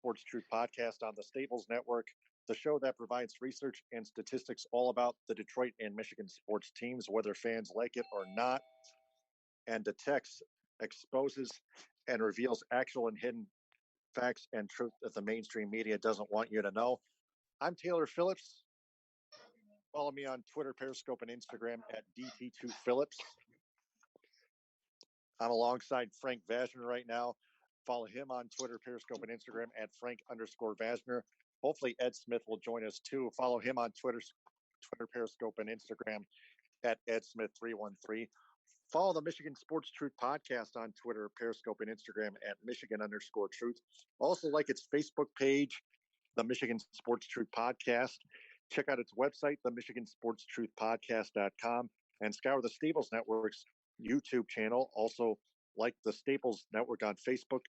Sports Truth podcast on the Staples Network, the show that provides research and statistics all about the Detroit and Michigan sports teams, whether fans like it or not, and detects, exposes, and reveals actual and hidden facts and truth that the mainstream media doesn't want you to know. I'm Taylor Phillips. Follow me on Twitter, Periscope, and Instagram at DT2Phillips. I'm alongside Frank Vajcner right now. Follow him on Twitter, Periscope, and Instagram at Frank_Vajcner. Hopefully Ed Smith will join us too. Follow him on Twitter, Periscope, and Instagram at EdSmith313. Follow the Michigan Sports Truth podcast on Twitter, Periscope, and Instagram at Michigan_Truth. Also like its Facebook page, the Michigan Sports Truth Podcast. Check out its website, the MichiganSportsTruthPodcast.com, and scour the Staples Network's YouTube channel. Also like the Staples Network on Facebook.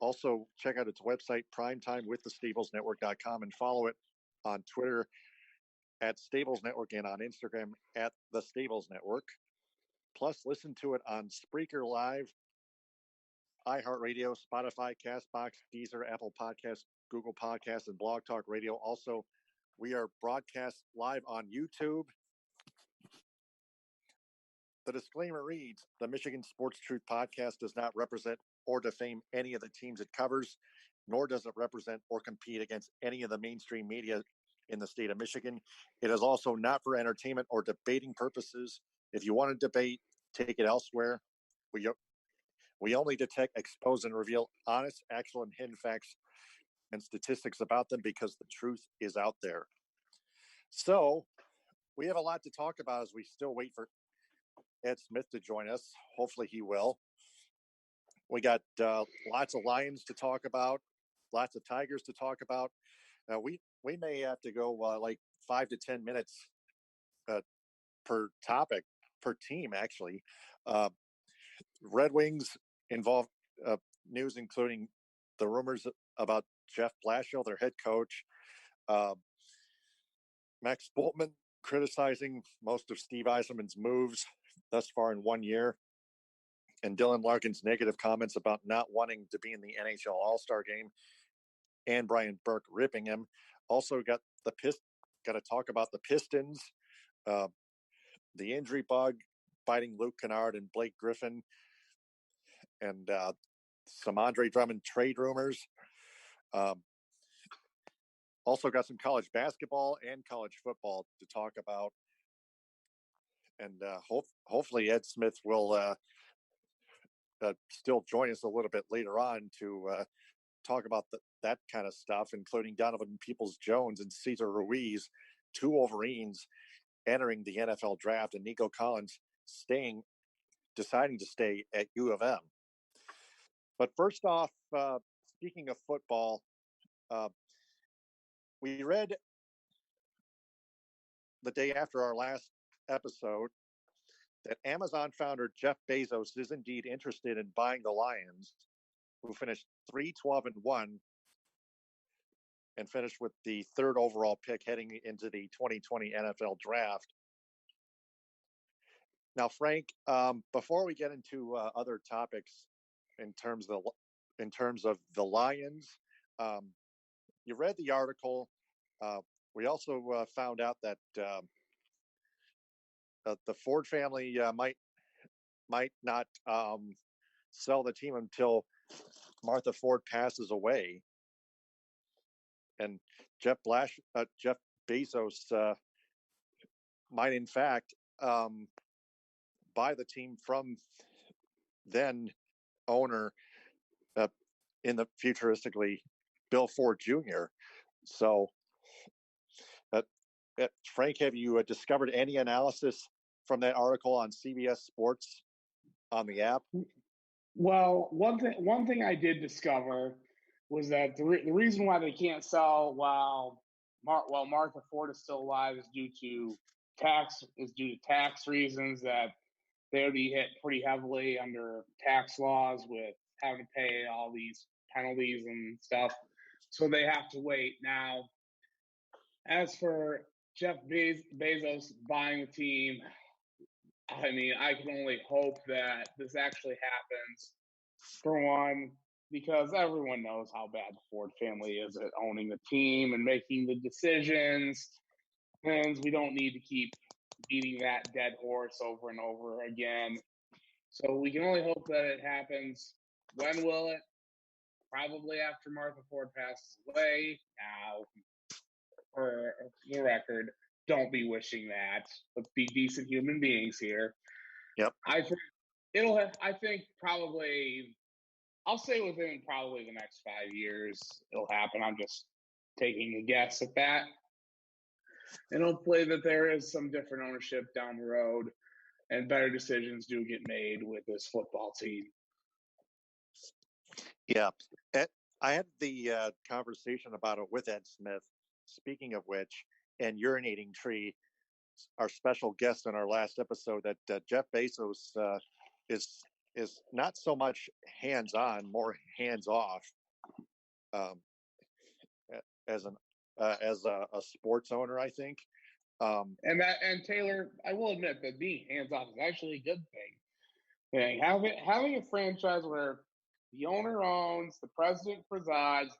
Also check out its website, primetimewiththestaplesnetwork.com, and follow it on Twitter at Staples Network and on Instagram at the Staples Network. Plus, listen to it on Spreaker Live, iHeartRadio, Spotify, CastBox, Deezer, Apple Podcasts, Google Podcasts, and Blog Talk Radio. Also, we are broadcast live on YouTube. The disclaimer reads, the Michigan Sports Truth Podcast does not represent or defame any of the teams it covers, nor does it represent or compete against any of the mainstream media in the state of Michigan. It is also not for entertainment or debating purposes. If you want to debate, take it elsewhere. We only detect, expose, and reveal honest, actual, and hidden facts and statistics about them because the truth is out there. So we have a lot to talk about as we still wait for Ed Smith to join us. Hopefully he will. We got lots of Lions to talk about, lots of Tigers to talk about. We may have to go like 5 to 10 minutes per topic, per team, actually. Red Wings involve news including the rumors about Jeff Blashill, their head coach. Max Bultman criticizing most of Steve Yzerman's moves thus far in 1 year. And Dylan Larkin's negative comments about not wanting to be in the NHL All-Star game. And Brian Burke ripping him. Also got to talk about the Pistons, the injury bug biting Luke Kennard and Blake Griffin, and some Andre Drummond trade rumors. Also got some college basketball and college football to talk about. And hopefully Ed Smith will still join us a little bit later on to talk about that kind of stuff, including Donovan Peoples-Jones and Cesar Ruiz, two Wolverines entering the NFL draft, and Nico Collins deciding to stay at U of M. But first off, speaking of football, we read the day after our last episode that Amazon founder Jeff Bezos is indeed interested in buying the Lions, who finished 3-12-1 and finished with the third overall pick heading into the 2020 NFL draft. Now, Frank, before we get into other topics in terms of the Lions, you read the article. We also found out that the Ford family might not sell the team until Martha Ford passes away, and Jeff Bezos might in fact buy the team from then owner in the futuristically Bill Ford Jr. So, Frank, have you discovered any analysis from that article on CBS Sports on the app? Well, one thing I did discover was that the reason why they can't sell while Martha Ford is still alive is due to tax reasons, that they would be hit pretty heavily under tax laws with having to pay all these penalties and stuff. So they have to wait. Now, as for Jeff Bezos buying a team, I mean, I can only hope that this actually happens. For one, because everyone knows how bad the Ford family is at owning the team and making the decisions. And we don't need to keep beating that dead horse over and over again. So we can only hope that it happens. When will it? Probably after Martha Ford passes away. Now, for the record, don't be wishing that. Let's be decent human beings here. Yep. I think probably, I'll say within probably the next 5 years it'll happen. I'm just taking a guess at that. And hopefully that there is some different ownership down the road and better decisions do get made with this football team. Yeah. I had the conversation about it with Ed Smith, speaking of which, and Urinating Tree, our special guest in our last episode, that Jeff Bezos is not so much hands-on, more hands-off as a sports owner, I think. And Taylor, I will admit that being hands-off is actually a good thing. Having a franchise where the owner owns, the president presides,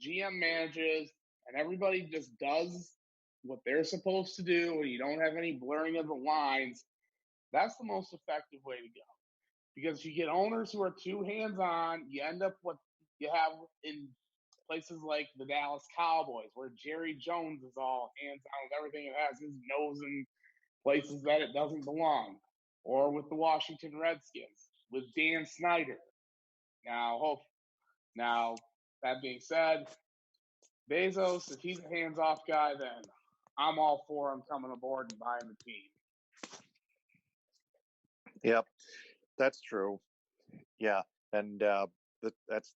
GM manages, and everybody just does what they're supposed to do, and you don't have any blurring of the lines, that's the most effective way to go. Because if you get owners who are too hands-on, you end up what you have in places like the Dallas Cowboys, where Jerry Jones is all hands-on with everything. It has his nose in places that it doesn't belong. Or with the Washington Redskins, with Dan Snyder. Now, that being said, Bezos, if he's a hands-off guy, then I'm all for him coming aboard and buying the team. Yep, that's true. Yeah, and that's,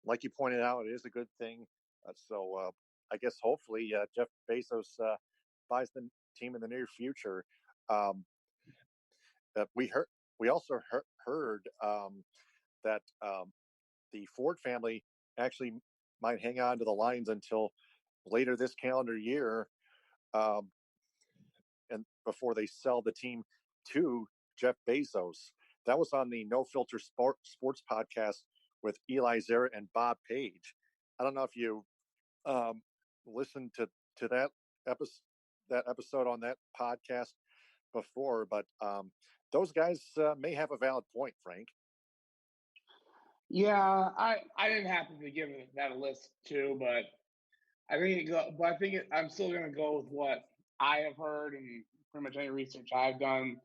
like you pointed out, it is a good thing. So I guess hopefully Jeff Bezos buys the team in the near future. We also heard that the Ford family actually might hang on to the Lions until later this calendar year, and before they sell the team to Jeff Bezos. That was on the No Filter Sports podcast with Eli Zara and Bob Page. I don't know if you listened to that episode on that podcast before, but those guys may have a valid point, Frank. Yeah, I didn't happen to give that a list too, but I'm still going to go with what I have heard and pretty much any research I've done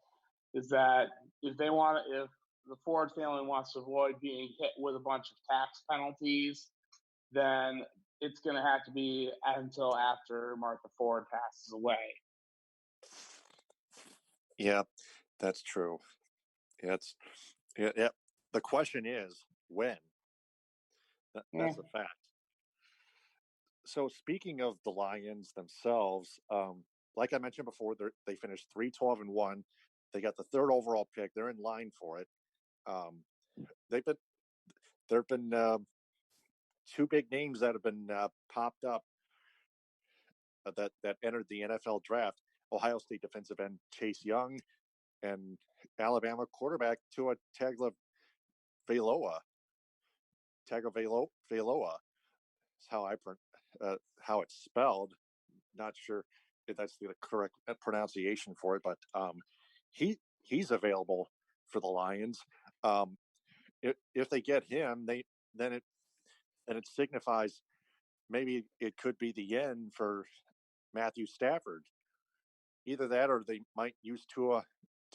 is that if the Ford family wants to avoid being hit with a bunch of tax penalties, then it's going to have to be until after Martha Ford passes away. Yeah, that's true. Yeah. The question is when. That's a fact. So speaking of the Lions themselves, like I mentioned before, they finished 3-12-1. They got the third overall pick. They're in line for it. There have been two big names that have been popped up that entered the NFL draft: Ohio State defensive end Chase Young and Alabama quarterback Tua Tagovailoa. Tagovailoa is how it's spelled. Not sure if that's the correct pronunciation for it, but he's available for the Lions. If they get him, then it signifies maybe it could be the end for Matthew Stafford. Either that, or they might use Tua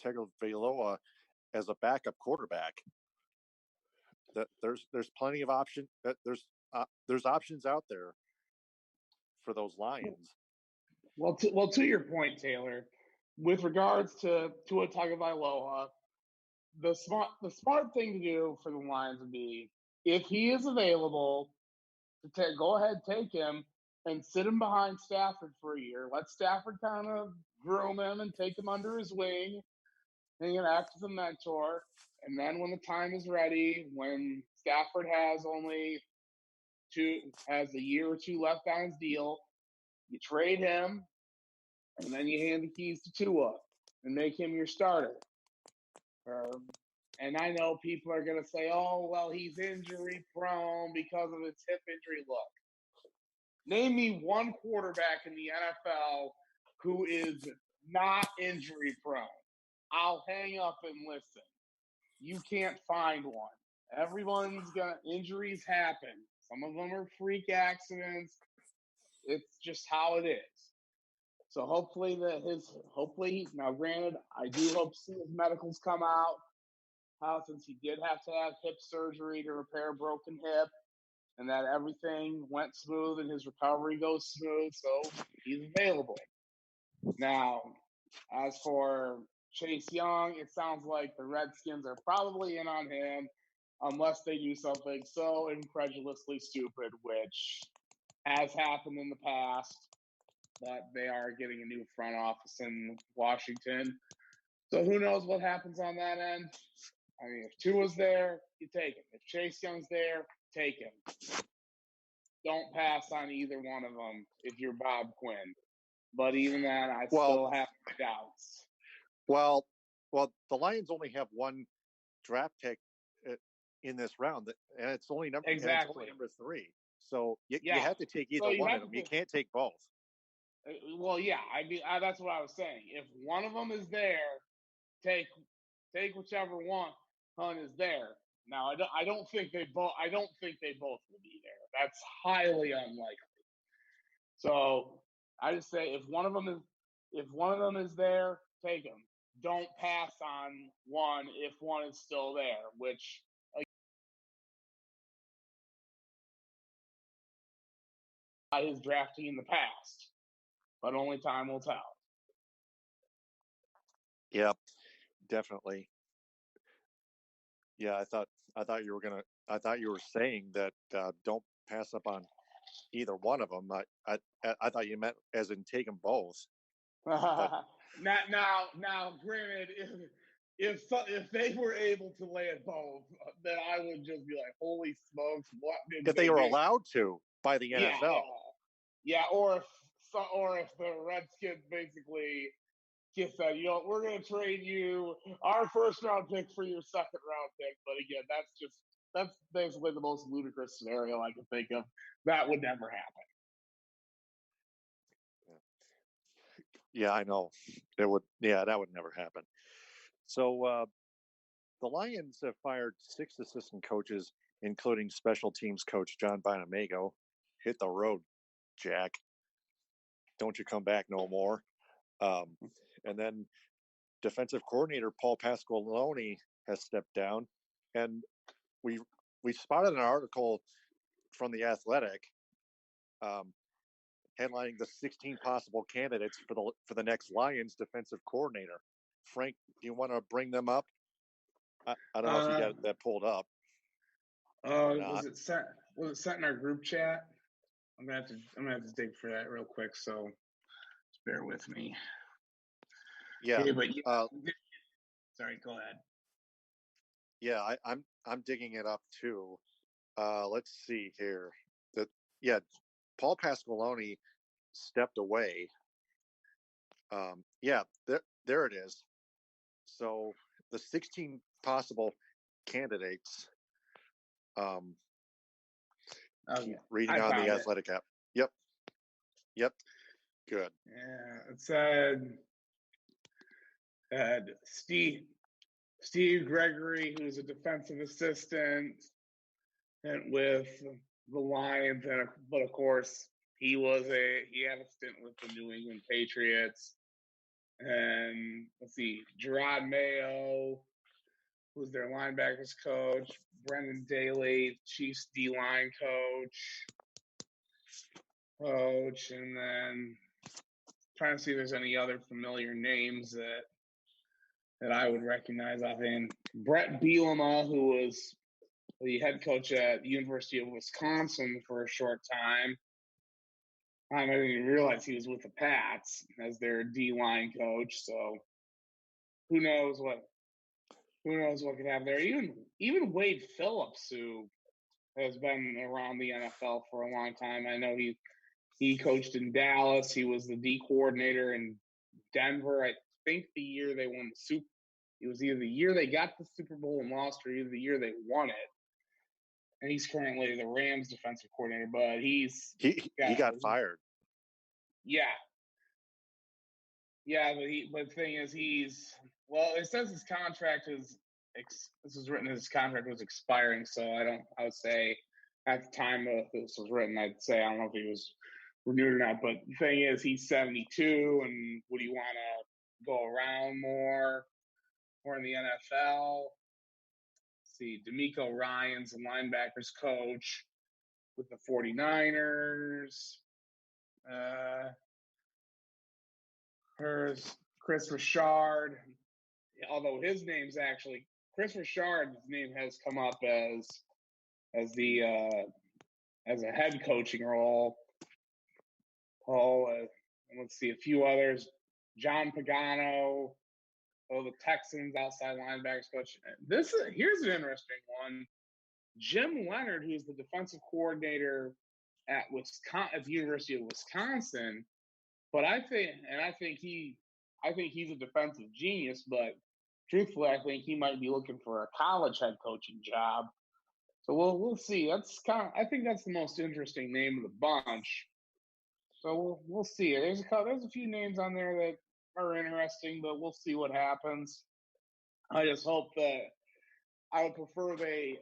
Tagovailoa as a backup quarterback. That there's plenty of options. There's options out there for those Lions. Well, to your point, Taylor, with regards to Tua Tagovailoa, the smart thing to do for the Lions would be, if he is available, to go ahead, take him and sit him behind Stafford for a year. Let Stafford kind of groom him and take him under his wing and act as a mentor. And then when the time is ready, when Stafford has a year or two left on his deal, you trade him, and then you hand the keys to Tua and make him your starter. And I know people are going to say, oh, well, he's injury prone because of his hip injury. Look, name me one quarterback in the NFL who is not injury prone. I'll hang up and listen. You can't find one. Injuries happen. Some of them are freak accidents. It's just how it is. So hopefully now granted, I do hope to see his medicals come out. Since he did have to have hip surgery to repair a broken hip, and that everything went smooth and his recovery goes smooth, so he's available. Now, as for Chase Young, it sounds like the Redskins are probably in on him unless they do something so incredulously stupid, which has happened in the past, but they are getting a new front office in Washington. So who knows what happens on that end? I mean, if Tua's there, you take him. If Chase Young's there, take him. Don't pass on either one of them if you're Bob Quinn. But even that, I still have my doubts. Well, the Lions only have one draft pick in this round, and it's only number 3. So you have to take either one of them. You can't take both. Well, yeah. I mean, that's what I was saying. If one of them is there, take whichever one is there. Now, I don't think they both will be there. That's highly unlikely. So I just say if one of them is there, take them. Don't pass on one if one is still there, which his drafting in the past, but only time will tell. Yeah, definitely. Yeah, I thought you were saying that don't pass up on either one of them. I thought you meant as in take them both. Now, granted, if they were able to land both, then I would just be like, holy smokes, what did if they were allowed to by the NFL. Yeah, or if the Redskins basically just said, we're going to trade you our first round pick for your second round pick. But again, that's basically the most ludicrous scenario I can think of. That would never happen. Yeah, I know. It would. Yeah, that would never happen. So the Lions have fired 6 assistant coaches, including special teams coach John Bonamego. Hit the road, Jack. Don't you come back no more. And then defensive coordinator Paul Pasqualoni has stepped down. And we spotted an article from The Athletic headlining the 16 possible candidates for the next Lions defensive coordinator. Frank, do you want to bring them up? I don't know if you got that pulled up. Was it sent in our group chat? I'm gonna have to dig for that real quick. So just bear with me. Yeah. Hey, but sorry, go ahead. Yeah, I'm digging it up too. Let's see here. Paul Pasqualoni stepped away. There it is. So the 16 possible candidates. Reading on the Athletic app. Yep. Good. Yeah, it said Steve Gregory, who's a defensive assistant, and with the Lions, but of course he had a stint with the New England Patriots. And let's see, Gerard Mayo, who's their linebackers coach, Brendan Daly, Chiefs D-line coach, and then trying to see if there's any other familiar names that I would recognize offhand. Brett Bielema, who was the head coach at the University of Wisconsin for a short time. I didn't even realize he was with the Pats as their D-line coach. So who knows what could happen there. Even Wade Phillips, who has been around the NFL for a long time. I know he coached in Dallas. He was the D coordinator in Denver. I think the year they won It was either the year they got the Super Bowl and lost, or either the year they won it. And he's currently the Rams defensive coordinator, but he got fired. Yeah. Yeah, but the thing is, it says his contract is, this was written, his contract was expiring. So I would say at the time this was written, I don't know if he was renewed or not. But the thing is, he's 72, and would he want to go around more in the NFL? Let's see, D'Amico Ryans, the linebackers coach with the 49ers. Chris Richard, although his name's actually Chris Richard's name has come up as a head coaching role. Let's see, a few others. John Pagano, the Texans outside linebackers coach. Here's an interesting one. Jim Leonard, who's the defensive coordinator at the University of Wisconsin. But I think he's a defensive genius, but truthfully, I think he might be looking for a college head coaching job. So we'll see. I think that's the most interesting name of the bunch. So we'll see. There's a few names on there that are interesting, but we'll see what happens. I just hope that I would prefer they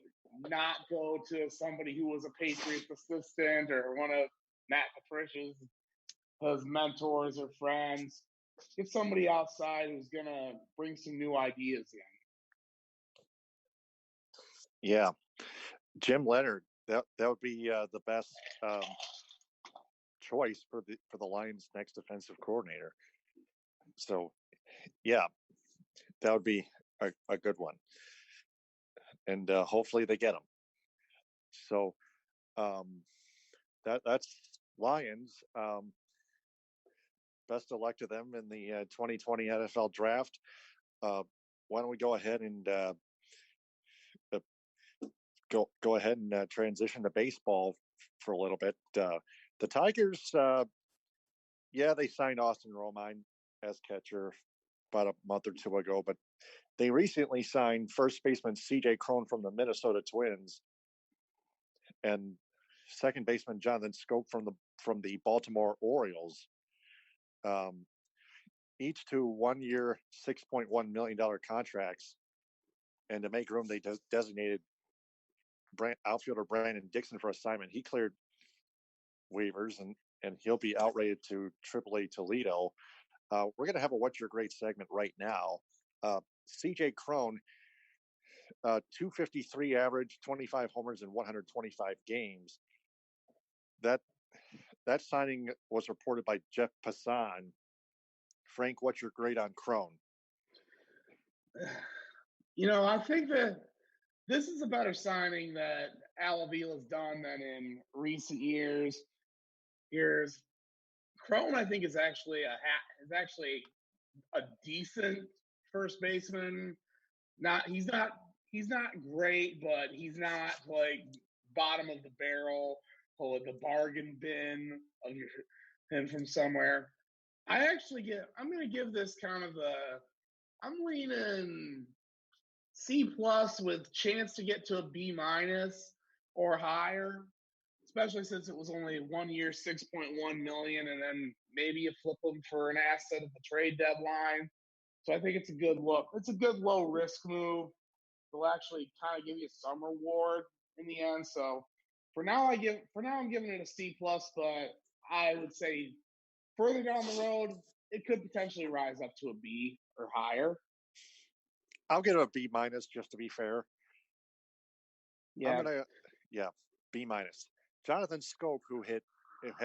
not go to somebody who was a Patriots assistant or one of Matt Patricia's his mentors or friends. Get somebody outside who's going to bring some new ideas in. Yeah. Jim Leonard, that would be the best choice for the Lions' next defensive coordinator. So, yeah, that would be a good one. And hopefully they get him. So that's Lions. Best of luck to them in the 2020 NFL Draft. Why don't we go ahead and go ahead and transition to baseball for a little bit. The Tigers, they signed Austin Romine as catcher about a month or two ago, but they recently signed first baseman C.J. Cron from the Minnesota Twins and second baseman Jonathan Schoop from the Baltimore Orioles. Each to 1 year, $6.1 million contracts. And to make room, they designated outfielder Brandon Dixon for assignment. He cleared waivers and he'll be outrated to AAA Toledo. We're going to have a What's Your Grade segment right now. CJ Cron, 253 average, 25 homers in 125 games. That signing was reported by Jeff Passan. Frank, what's your grade on Cron? I think that this is a better signing that Al Avila's done than in recent years. Cron, I think, is actually a decent first baseman. He's not great, but he's not like bottom of the barrel or the bargain bin of him from somewhere. I'm going to give this kind of I'm leaning C+ with chance to get to a B- or higher, especially since it was only 1 year, $6.1 million, and then maybe you flip them for an asset at the trade deadline. So I think it's a good look. It's a good low risk move. They'll actually kind of give you some reward in the end. So for now, I'm giving it a C+, but I would say further down the road, it could potentially rise up to a B or higher. I'll give it a B- just to be fair. Yeah. B-. Jonathan Schoop, who had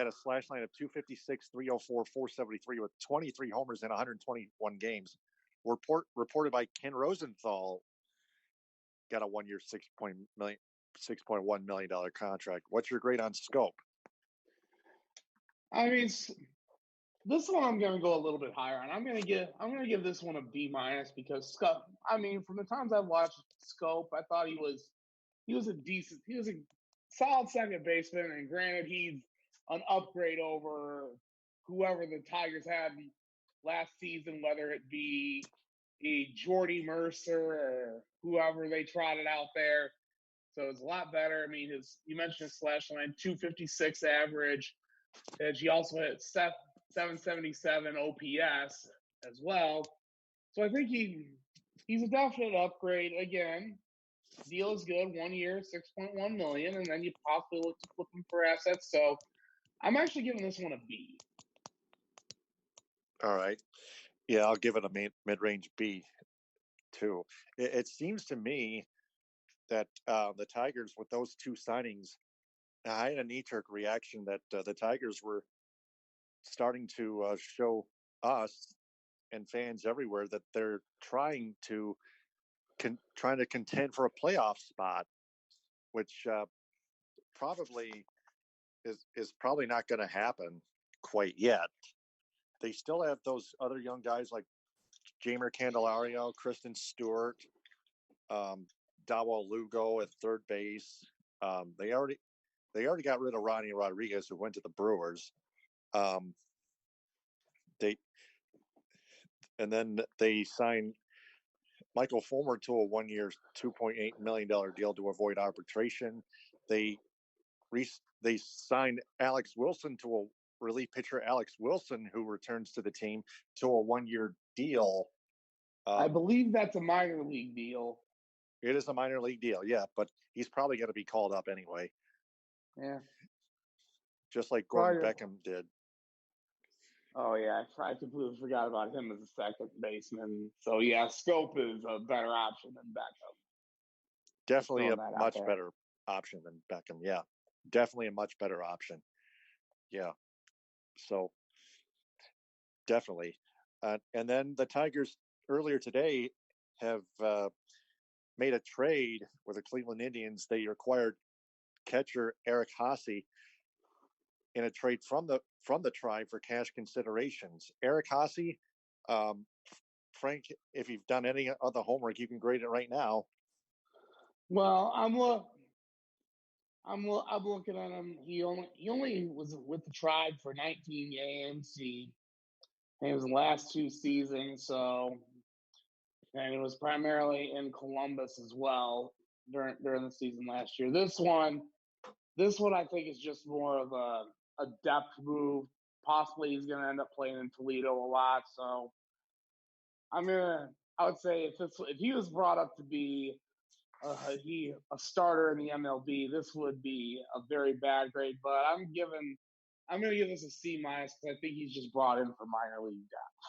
a slash line of 256, 304, 473 with 23 homers in 121 games. Reported by Ken Rosenthal, got a 1 year, $6.1 million contract. What's your grade on Schoop? I mean, this one I'm going to go a little bit higher on. I'm going to give this one a B- because Schoop. I mean, from the times I've watched Schoop, I thought he was a solid second baseman, and granted, he's an upgrade over whoever the Tigers had last season, whether it be Jordy Mercer or whoever they trotted out there. So it's a lot better. I mean, you mentioned his slash line, 256 average. And he also hit 777 OPS as well. So I think he's a definite upgrade. Again, deal is good. 1 year, $6.1 million, and then you possibly look to flip him for assets. So I'm actually giving this one a B. All right. Yeah, I'll give it a mid-range B too. It seems to me that the Tigers, with those two signings, I had a knee-jerk reaction that the Tigers were starting to show us and fans everywhere that they're trying to contend for a playoff spot, which probably is probably not going to happen quite yet. They still have those other young guys like Jamer Candelario, Kristen Stewart, Dawa Lugo at third base. They already got rid of Ronnie Rodriguez, who went to the Brewers. They signed Michael Fulmer to a 1 year, $2.8 million deal to avoid arbitration. They signed Alex Wilson to a relief pitcher, Alex Wilson, who returns to the team, to a 1 year deal. I believe that's a minor league deal. It is a minor league deal, yeah, but he's probably going to be called up anyway. Yeah. Just like Gordon Beckham did. Oh, yeah. I completely forgot about him as a second baseman. So, yeah, Scope is a better option than Beckham. Definitely a much better option than Beckham, yeah. Definitely a much better option. Yeah. So, definitely. And then the Tigers earlier today have made a trade with the Cleveland Indians. They acquired catcher Eric Haase in a trade from the Tribe for cash considerations. Eric Haase, Frank, if you've done any other homework, you can grade it right now. Well, I'm looking at him. He only was with the Tribe for 19 games. It was the last 2 seasons, and it was primarily in Columbus as well during the season last year. This one I think is just more of a depth move. Possibly he's going to end up playing in Toledo a lot. So I would say if he was brought up to be a starter in the MLB, this would be a very bad grade. But I'm going to give this a C- because I think he's just brought in for minor league depth.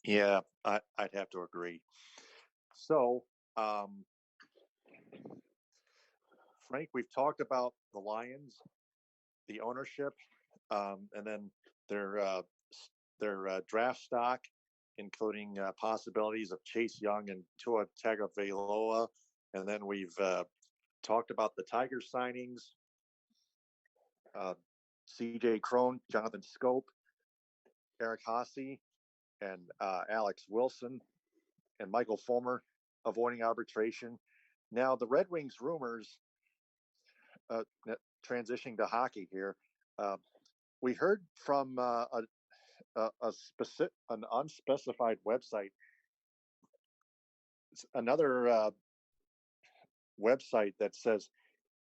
Yeah, I'd have to agree. So, Frank, we've talked about the Lions, the ownership, and then their draft stock, including possibilities of Chase Young and Tua Tagovailoa. And then we've talked about the Tigers signings, C.J. Cron, Jonathan Scope, Eric Haase, and Alex Wilson, and Michael Fulmer avoiding arbitration. Now, the Red Wings rumors, transitioning to hockey here, we heard from an unspecified website. It's another website that says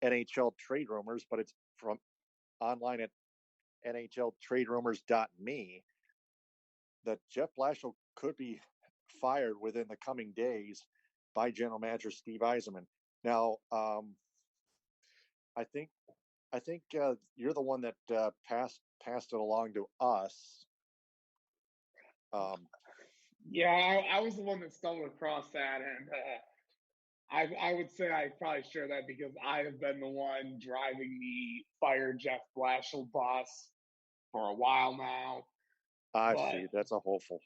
NHL trade rumors, but it's from online at nhltraderumors.me, that Jeff Blashill could be fired within the coming days by general manager Steve Yzerman. Now, I think you're the one that passed it along to us. Yeah, I was the one that stumbled across that, and I would say I probably share that because I have been the one driving the fire Jeff Blashill bus for a while now. I see. That's a hopeful.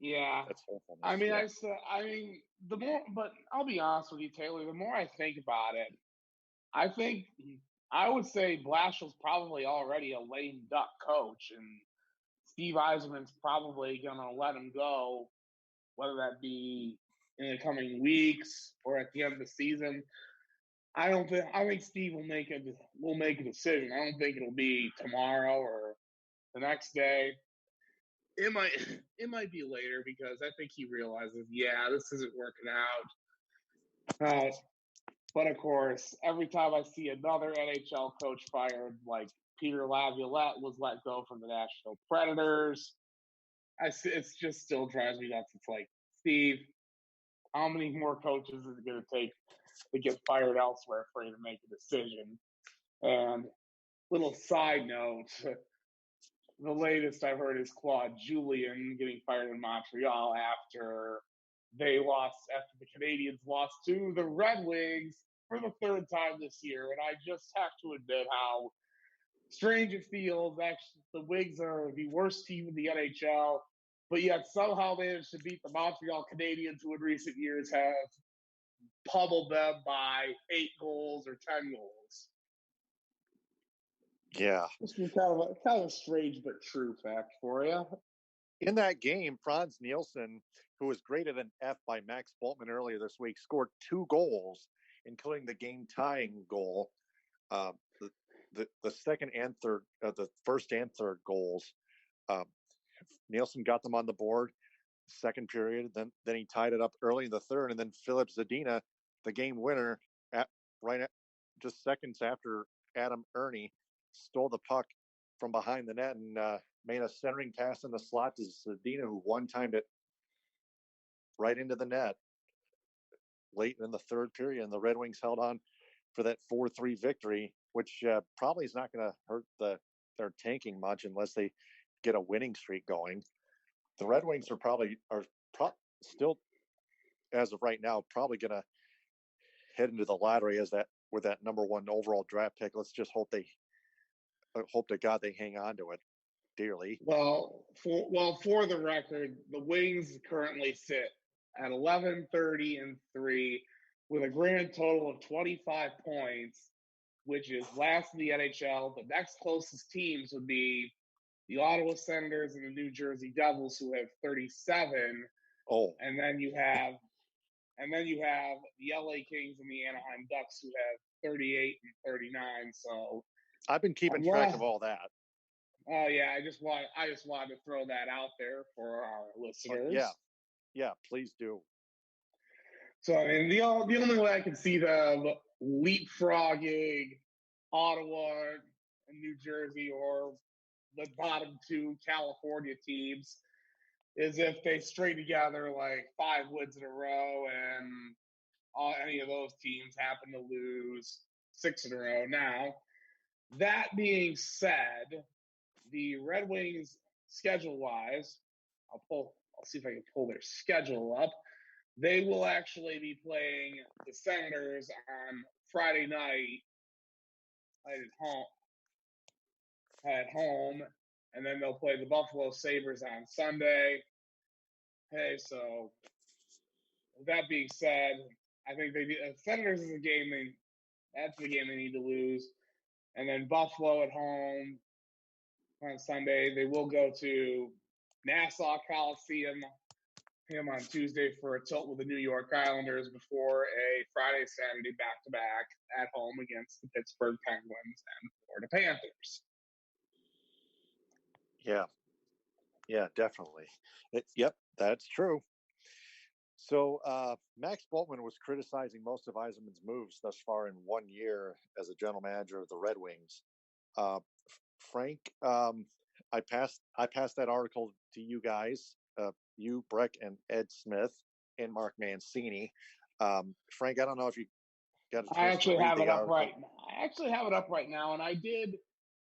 Yeah, that's hopeful. I mean, the more, but I'll be honest with you, Taylor. The more I think about it, I think I would say Blashill's probably already a lame duck coach, and Steve Yzerman's probably going to let him go, whether that be in the coming weeks or at the end of the season. I think Steve will make a decision. I don't think it'll be tomorrow or the next day. It might be later because I think he realizes, this isn't working out. But of course, every time I see another NHL coach fired, like Peter Laviolette was let go from the Nashville Predators, it just still drives me nuts. It's like, Steve, how many more coaches is it going to take to get fired elsewhere for you to make a decision? And little side note, the latest I've heard is Claude Julien getting fired in Montreal after the Canadiens lost to the Red Wings for the third time this year. And I just have to admit how strange it feels. Actually, the Wings are the worst team in the NHL, but yet somehow managed to beat the Montreal Canadiens, who in recent years have pummeled them by 8 goals or 10 goals. Yeah. This is kind of a strange but true fact for you. In that game, Franz Nielsen, who was graded an F by Max Bultman earlier this week, scored 2 goals, including the game-tying goal. The second and third, the first and third goals, Nielsen got them on the board. Second period, then he tied it up early in the third, and then Phillips Zadina, the game winner, just seconds after Adam Ernie stole the puck from behind the net and made a centering pass in the slot to Zadina, who one-timed it right into the net late in the third period, and the Red Wings held on for that 4-3 victory, which probably is not going to hurt their tanking much unless they get a winning streak going. The Red Wings are still, as of right now, probably going to head into the lottery with that number 1 overall draft pick. Let's just hope to God they hang on to it dearly. Well, for the record, the Wings currently sit at 11-30-3 with a grand total of 25 points, which is last in the NHL. The next closest teams would be the Ottawa Senators and the New Jersey Devils, who have 37. Oh, and then you have the LA Kings and the Anaheim Ducks, who have 38 and 39. So I've been keeping track of all that. Oh yeah, I just wanted to throw that out there for our listeners. Yeah, please do. So I mean, the only way I can see them leapfrogging Ottawa and New Jersey or the bottom 2 California teams is if they string together like 5 wins in a row and any of those teams happen to lose 6 in a row. Now, that being said, the Red Wings schedule-wise, I'll see if I can pull their schedule up. They will actually be playing the Senators on Friday night at home, and then they'll play the Buffalo Sabres on Sunday. Hey, so with that being said, I think Senators is that's the game they need to lose. And then Buffalo at home on Sunday. They will go to Nassau Coliseum on Tuesday for a tilt with the New York Islanders before a Friday-Saturday back-to-back at home against the Pittsburgh Penguins and Florida Panthers. Yeah, definitely. Yep, that's true. So Max Bultman was criticizing most of Yzerman's moves thus far in 1 year as a general manager of the Red Wings. Frank, I passed that article to you guys, you, Breck, and Ed Smith, and Mark Mancini. Frank, I don't know if you got a chance I actually to read have the it up article. I actually have it up right now, and I did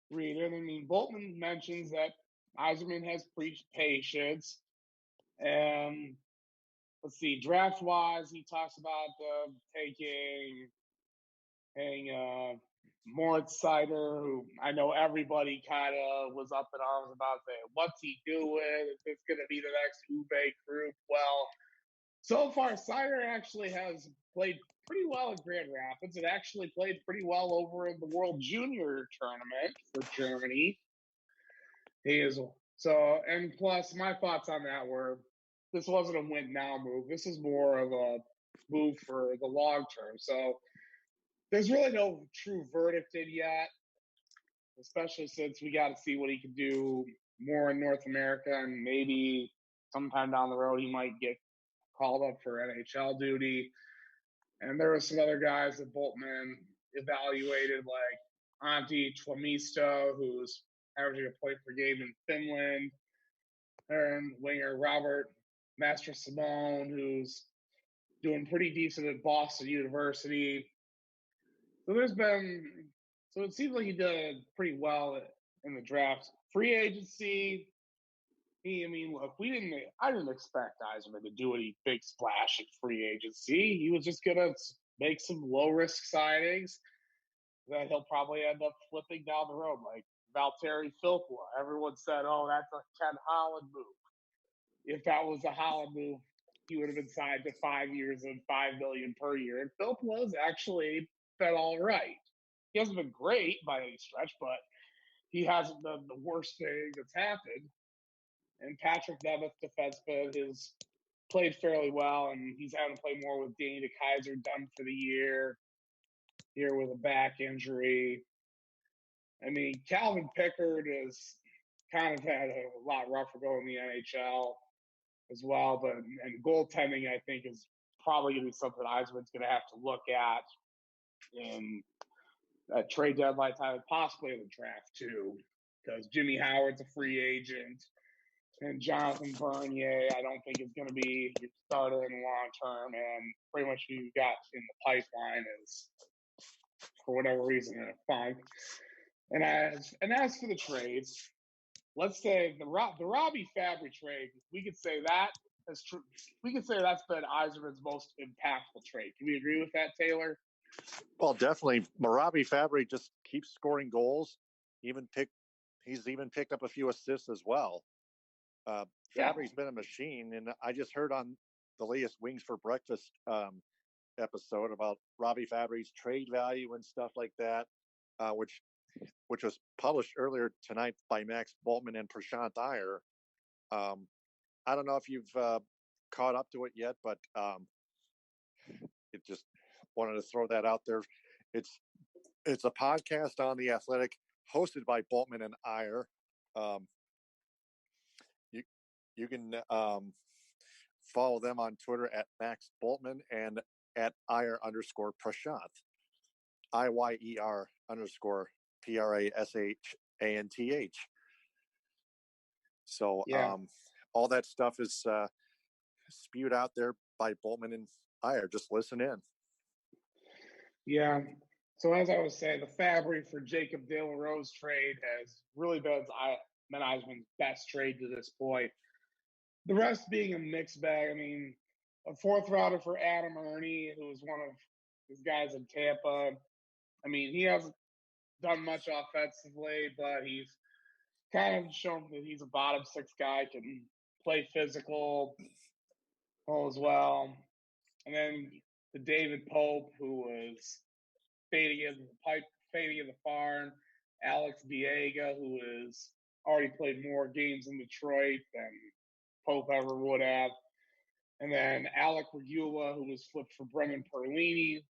read it. I mean, Bultman mentions that Yzerman has preached patience. And let's see, draft-wise, he talks about taking Moritz Seider, who I know everybody kind of was up in arms about saying, what's he doing? Is this going to be the next Ube group? Well, so far, Seider actually has played pretty well in Grand Rapids and actually played pretty well over in the World Junior Tournament for Germany. And plus, my thoughts on that were, this wasn't a win-now move. This is more of a move for the long term. So there's really no true verdict in yet, especially since we got to see what he can do more in North America, and maybe sometime down the road he might get called up for NHL duty. And there were some other guys that Bultman evaluated, like Antti Tuomisto, who's averaging a point per game in Finland, and winger Robert Master-Simone, who's doing pretty decent at Boston University. So it seems like he did pretty well in the draft. Free agency, look, I didn't expect Yzerman to do any big splash in free agency. He was just gonna make some low risk signings that he'll probably end up flipping down the road, like Valtteri Filppula. Everyone said, "Oh, that's a Ken Holland move." If that was a Holland move, he would have been signed to 5 years and $5 million per year. And Filppula's actually been all right. He hasn't been great by any stretch, but he hasn't done the worst thing that's happened. And Patrick Nemeth, defenseman, has played fairly well, and he's having to play more with Danny DeKeyser done for the year, here with a back injury. Calvin Pickard has kind of had a lot rougher go in the NHL as well, and goaltending, I think, is probably going to be something Yzerman's going to have to look at in that trade deadline time, possibly in the draft too, because Jimmy Howard's a free agent, and Jonathan Bernier, I don't think is going to be your starter in the long term, and pretty much who you got in the pipeline is, for whatever reason, a funk. And as for the trades, let's say the Robbie Fabry trade, we could say that is true. We could say that's been Yzerman's most impactful trade. Can we agree with that, Taylor? Well, definitely. Robbie Fabry just keeps scoring goals. He's even picked up a few assists as well. Fabry's been a machine, and I just heard on the latest Wings for Breakfast episode about Robbie Fabry's trade value and stuff like that, which was published earlier tonight by Max Bultman and Prashant Iyer. I don't know if you've caught up to it yet, but it just wanted to throw that out there. It's a podcast on The Athletic hosted by Bultman and Iyer. You can follow them on Twitter at Max Bultman and at Iyer_Prashant. IYER_PRASHANTH. So all that stuff is spewed out there by Bultman and Iyer. Just listen in. Yeah. So as I was saying, the Fabry for Jacob De La Rose trade has really been Yzerman's best trade to this point. The rest being a mixed bag. A fourth rounder for Adam Ernie, who was one of his guys in Tampa. He hasn't done much offensively, but he's kind of shown that he's a bottom six guy, can play physical as well. And then the David Pope, who was fading in the farm. Alex Biega, who has already played more games in Detroit than Pope ever would have. And then Alec Regula, who was flipped for Brendan Perlini.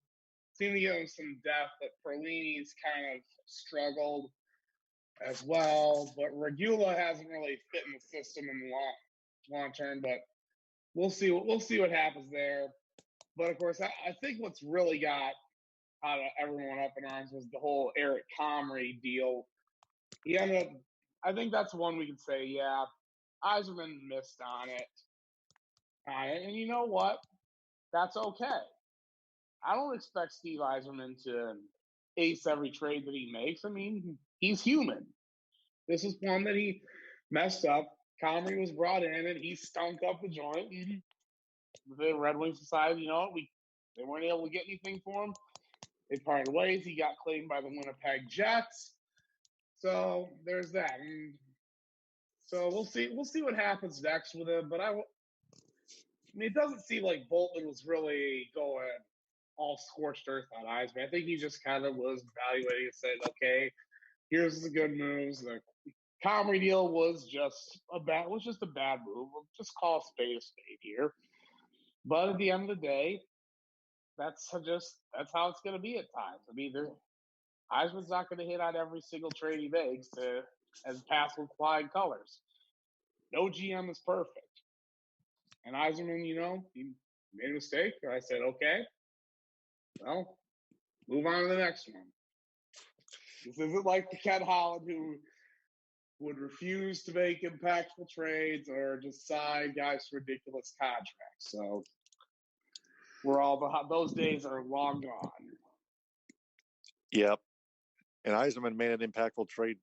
Seemed to give him some depth, but Perlini's kind of struggled as well. But Regula hasn't really fit in the system in the long term, but we'll see what happens there. But of course, I think what's really got everyone up in arms was the whole Eric Comrie deal. He ended up, I think that's one we can say, yeah, Yzerman missed on it. And you know what? That's okay. I don't expect Steve Yzerman to ace every trade that he makes. He's human. This is one that he messed up. Comrie was brought in, and he stunk up the joint. And the Red Wings decided, they weren't able to get anything for him. They parted ways. He got claimed by the Winnipeg Jets. So there's that. And so we'll see what happens next with him. But it doesn't seem like Bultman was really going all scorched earth on Yzerman. I think he just kind of was evaluating and said, okay, here's the good moves. The Comrie deal was just a bad move. We'll just call a spade here. But at the end of the day, that's how it's going to be at times. Yzerman's not going to hit on every single trade he makes as pass with flying colors. No GM is perfect. And Yzerman, he made a mistake. And I said, okay, well, move on to the next one. This isn't like the Ken Holland who would refuse to make impactful trades or just sign guys for ridiculous contracts. So those days are long gone. Yep. And Yzerman made an impactful trade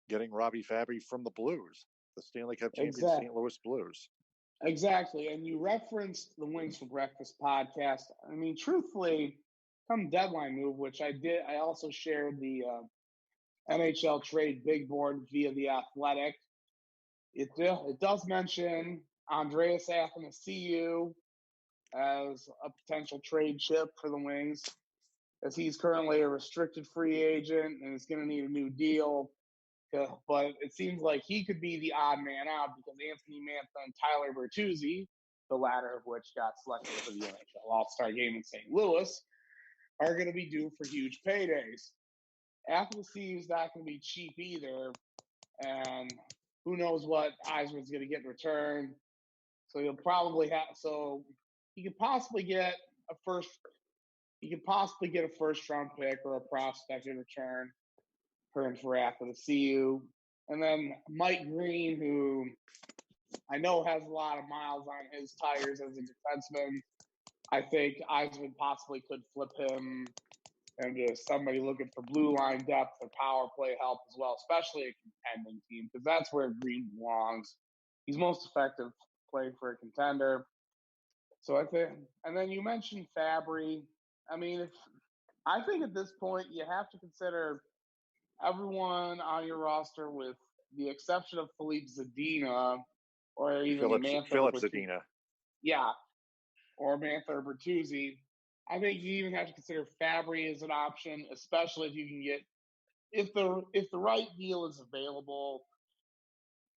getting Robbie Fabry from the Blues, the Stanley Cup champion St. Louis Blues. Exactly. And you referenced the Wings for Breakfast podcast. I mean, truthfully, come deadline move, which I did, I also shared the NHL trade big board via The Athletic. It does mention Andreas Athanasiou as a potential trade chip for the Wings, as he's currently a restricted free agent and is going to need a new deal. But it seems like he could be the odd man out because Anthony Mantha and Tyler Bertuzzi, the latter of which got selected for the NHL All-Star game in St. Louis, are going to be due for huge paydays. Athanasiou is not going to be cheap either, and who knows what Yzerman's going to get in return. So he'll probably he could possibly get a first round pick or a prospect in return for Athanasiou. And then Mike Green, who I know has a lot of miles on his tires as a defenseman. I think Yzerman possibly could flip him into somebody looking for blue line depth or power play help as well, especially a contending team, because that's where Green belongs. He's most effective playing for a contender. So I think, and then you mentioned Fabry. I mean, I think at this point you have to consider everyone on your roster, with the exception of Phillips Zadina or even Phillips Zadina. Yeah, or Mantha or Bertuzzi. I think you even have to consider Fabry as an option, especially if you can get if the right deal is available,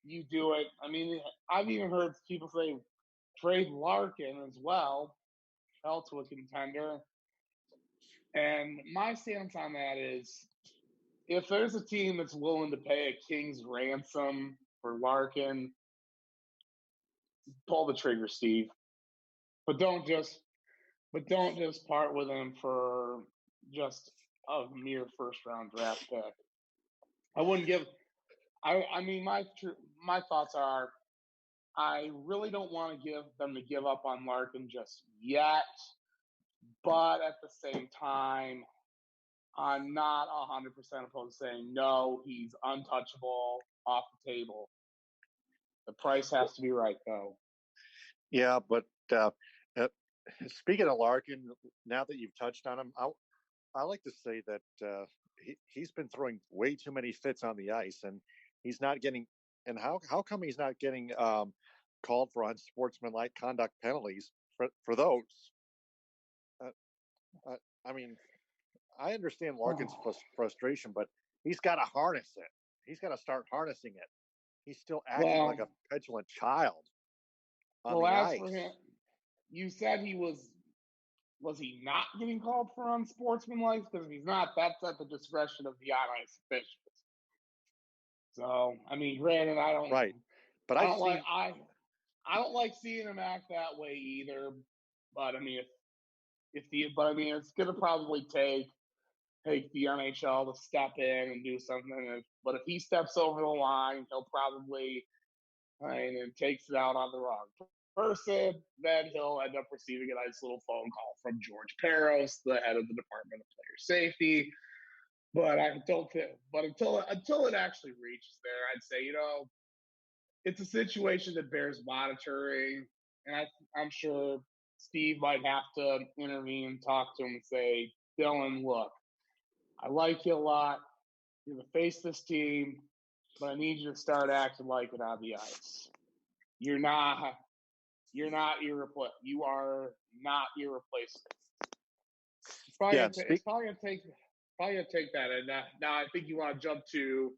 you do it. I mean, I've even heard people say trade Larkin as well, hell to a contender. And my stance on that is, if there's a team that's willing to pay a king's ransom for Larkin, pull the trigger, Steve. But don't just part with him for just a mere first round draft pick. I wouldn't give. I mean, my thoughts are, I really don't want to give up on Larkin just yet, but at the same time, I'm not 100% opposed to saying no. He's untouchable, off the table. The price has to be right, though. Yeah, but speaking of Larkin, now that you've touched on him, I like to say that he's been throwing way too many fits on the ice, and he's not getting. And how come he's not getting called for unsportsmanlike conduct penalties for those? I mean, I understand Larkin's frustration, but he's got to harness it. He's got to start harnessing it. He's still acting like a petulant child on the ice. For him, you said he was he not getting called for unsportsmanlike? Because if he's not, that's at the discretion of the on-ice officials. So, I mean, granted, I don't like seeing him act that way either. But I mean, it's going to probably take the NHL to step in and do something. But if he steps over the line, he'll probably and takes it out on the wrong person, then he'll end up receiving a nice little phone call from George Peros, the head of the Department of Player Safety. But until it actually reaches there, I'd say, it's a situation that bears monitoring, and I'm sure Steve might have to intervene and talk to him and say, Dylan, look, I like you a lot. You're the face of this team, but I need you to start acting like it on the ice. You're not irreplaceable. You are not irreplaceable. It's probably gonna take that. And now I think you want to jump to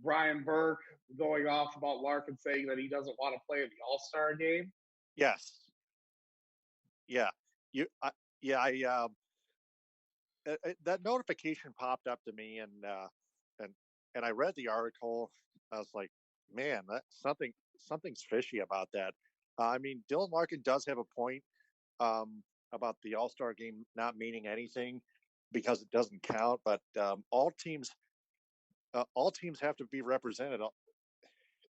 Brian Burke going off about Larkin saying that he doesn't want to play in the All-Star game. Yes. Yeah. that notification popped up to me, and I read the article. I was like, man, that something's fishy about that. I mean, Dylan Larkin does have a point about the All-Star game not meaning anything because it doesn't count. But all teams have to be represented.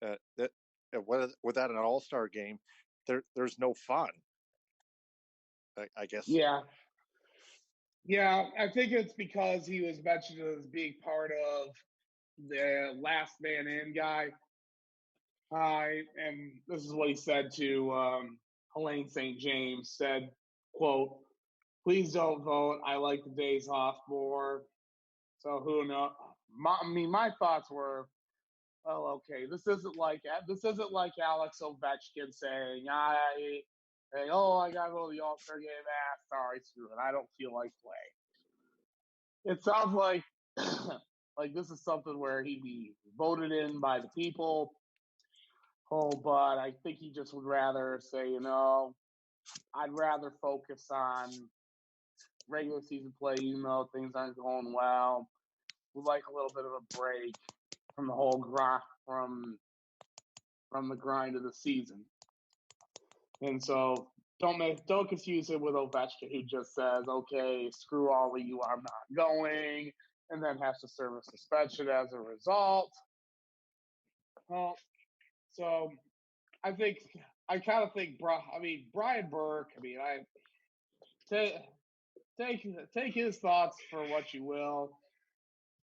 That without an All-Star game, there's no fun. I guess. Yeah, I think it's because he was mentioned as being part of the last man in guy. And this is what he said to Helene St. James, said, quote, "Please don't vote. I like the days off more." So who knows? My thoughts were, oh, okay, this isn't like Alex Ovechkin saying, I gotta go to the All-Star game. Sorry, screw it. I don't feel like playing. It sounds like like this is something where he'd be voted in by the people. Oh, but I think he just would rather say, I'd rather focus on regular season play, even though things aren't going well. We'd like a little bit of a break from the whole grind, from the grind of the season. And so don't confuse it with Ovechkin, who just says, okay, screw all of you, I'm not going, and then has to serve a suspension as a result. Well, so I kind of think Brian Burke, take his thoughts for what you will.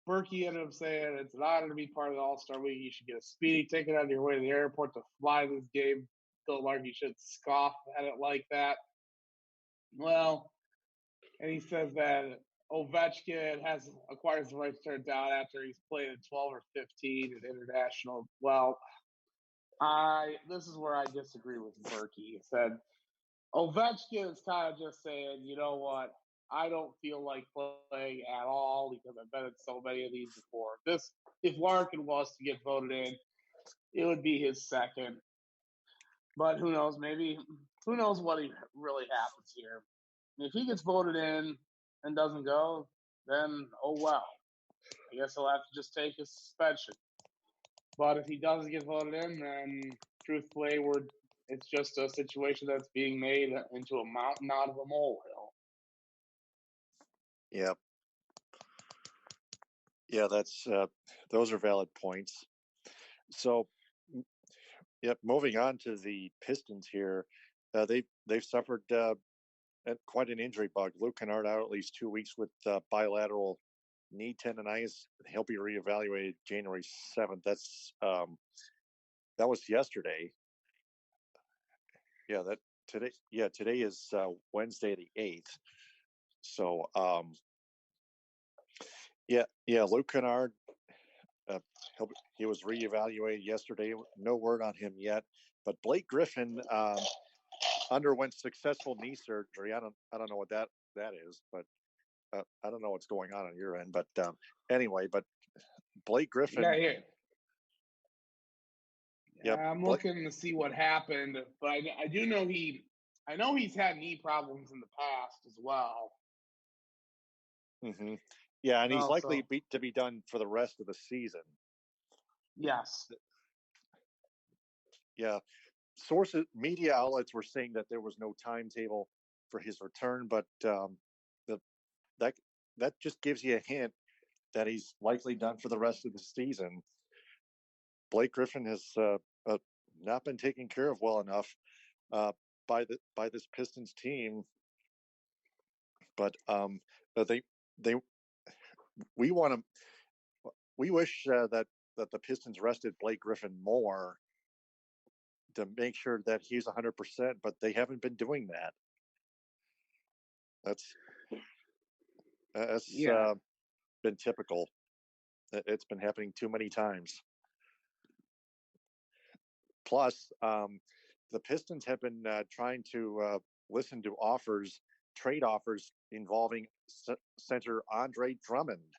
Berkey ended up saying it's an honor to be part of the All-Star Week. You should get a speeding ticket on your way to the airport to fly this game. Phil Larkin should scoff at it like that. Well, and he says that Ovechkin acquires the right to turn down after he's played at 12 or 15 at international. Well, this is where I disagree with Berkey. He said Ovechkin is kind of just saying, you know what? I don't feel like playing at all because I've been in so many of these before. If Larkin was to get voted in, it would be his second. But who knows? Who knows what really happens here. If he gets voted in and doesn't go, then oh well. I guess he'll have to just take his suspension. But if he doesn't get voted in, then truthfully, it's just a situation that's being made into a mountain out of a molehill. Yeah. Yeah, those are valid points. So, moving on to the Pistons here, they've suffered quite an injury bug. Luke Kennard out at least 2 weeks with bilateral knee tendonitis. He'll be reevaluated January 7th. That was yesterday. Yeah, today is Wednesday the 8th. So Luke Kennard, he was reevaluated yesterday. No word on him yet. But Blake Griffin underwent successful knee surgery. I don't know what that is, but I don't know what's going on your end. But anyway, Blake Griffin. Yeah, I'm looking to see what happened, but I do know I know he's had knee problems in the past as well. Mm-hmm. Yeah, and he's likely to be done for the rest of the season. Yes. Yeah. Media outlets were saying that there was no timetable for his return, but that just gives you a hint that he's likely done for the rest of the season. Blake Griffin has not been taken care of well enough by this Pistons team, but we wish that the Pistons rested Blake Griffin more to make sure that he's 100%, but they haven't been doing that. That's been typical. It's been happening too many times. Plus, the Pistons have been trying to listen to trade offers involving center Andre Drummond,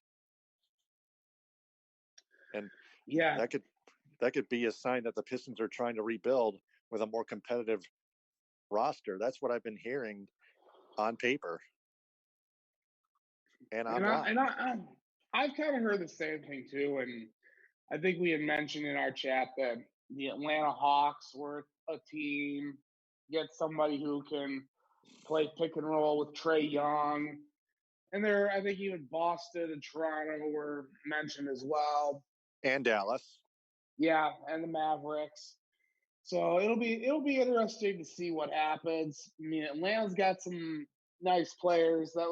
and that could be a sign that the Pistons are trying to rebuild with a more competitive roster. That's what I've been hearing on paper. and online. I've kind of heard the same thing too, and I think we had mentioned in our chat that the Atlanta Hawks were a team, get somebody who can play pick and roll with Trae Young. And I think even Boston and Toronto were mentioned as well. And Dallas. Yeah, and the Mavericks. So it'll be interesting to see what happens. I mean, Atlanta's got some nice players that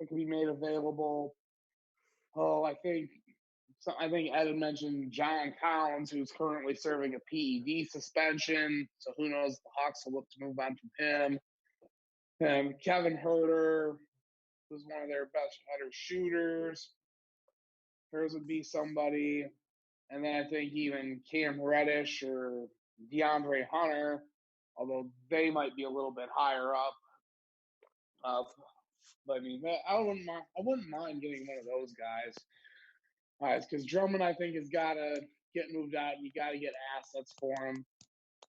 could be made available. Oh, I think Ed had mentioned John Collins, who's currently serving a PED suspension. So who knows? The Hawks will look to move on from him. And Kevin Huerter, who's one of their better shooters. Hers would be somebody. And then I think even Cam Reddish or DeAndre Hunter, although they might be a little bit higher up. But I mean, I wouldn't mind getting one of those guys. Because Drummond, I think, has got to get moved out. You got to get assets for him.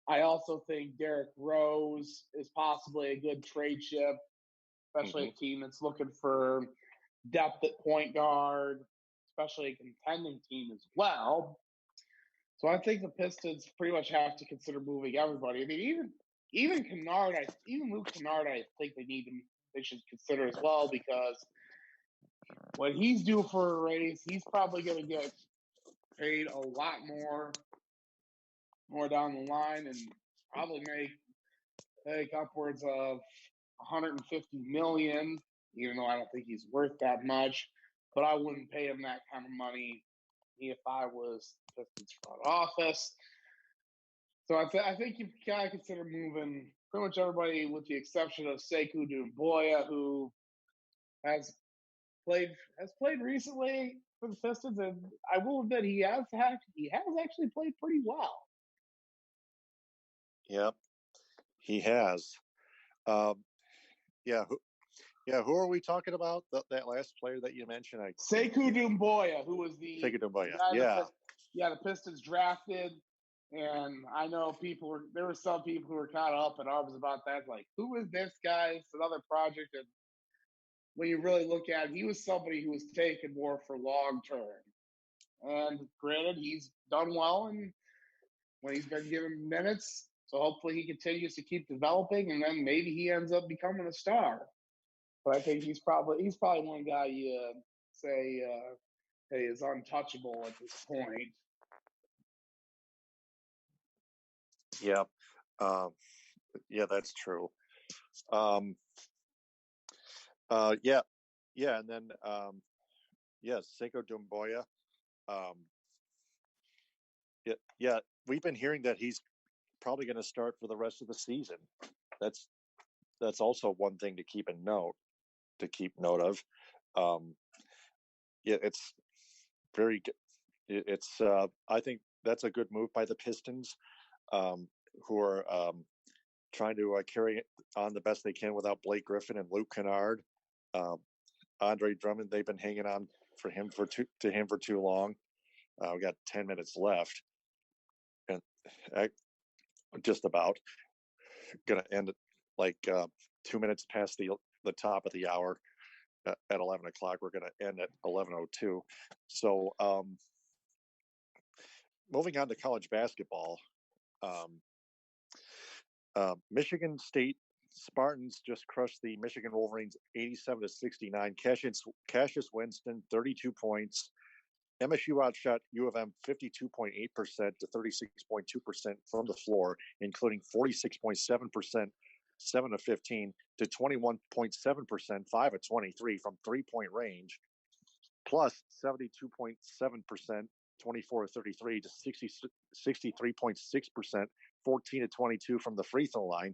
I also think Derrick Rose is possibly a good trade chip, especially a team that's looking for depth at point guard, especially a contending team as well. So I think the Pistons pretty much have to consider moving everybody. I mean, even Kennard, even Luke Kennard, I think they should consider as well, because when he's due for a raise, he's probably going to get paid a lot more down the line, and probably make upwards of $150 million, even though I don't think he's worth that much. But I wouldn't pay him that kind of money if I was Pistons front office. So I think you've got to consider moving pretty much everybody, with the exception of Sekou Doumbouya, who has played recently for the Pistons, and I will admit he has actually played pretty well. Yep, he has. Who are we talking about? That last player that you mentioned, Sekou Doumbouya, who was Sekou Doumbouya. The Pistons drafted, and I know there were some people who were kind of up in arms about that, like, who is this guy? It's another project. And when you really look at it, he was somebody who was taken more for long term. And granted, he's done well, and when he's been given minutes, so hopefully he continues to keep developing, and then maybe he ends up becoming a star. But I think he's probably one guy you say hey, is untouchable at this point. Yeah, that's true. And then Sekou Doumbouya. We've been hearing that he's probably going to start for the rest of the season. That's also one thing to keep note of. It's very good. It's I think that's a good move by the Pistons, who are trying to carry on the best they can without Blake Griffin and Luke Kennard. Andre Drummond, they've been hanging on for him for too long. We got 10 minutes left, and just about going to end it like 2 minutes past the top of the hour. At 11 o'clock, we're going to end at 11:02. So, moving on to college basketball, Michigan State Spartans just crushed the Michigan Wolverines 87-69. Cassius Winston, 32 points. MSU outshot U of M 52.8% to 36.2% from the floor, including 46.7%, 7 of 15, to 21.7%, 5 of 23 from 3-point range, plus 72.7%, 24 of 33 to 63.6%, 14 of 22 from the free throw line.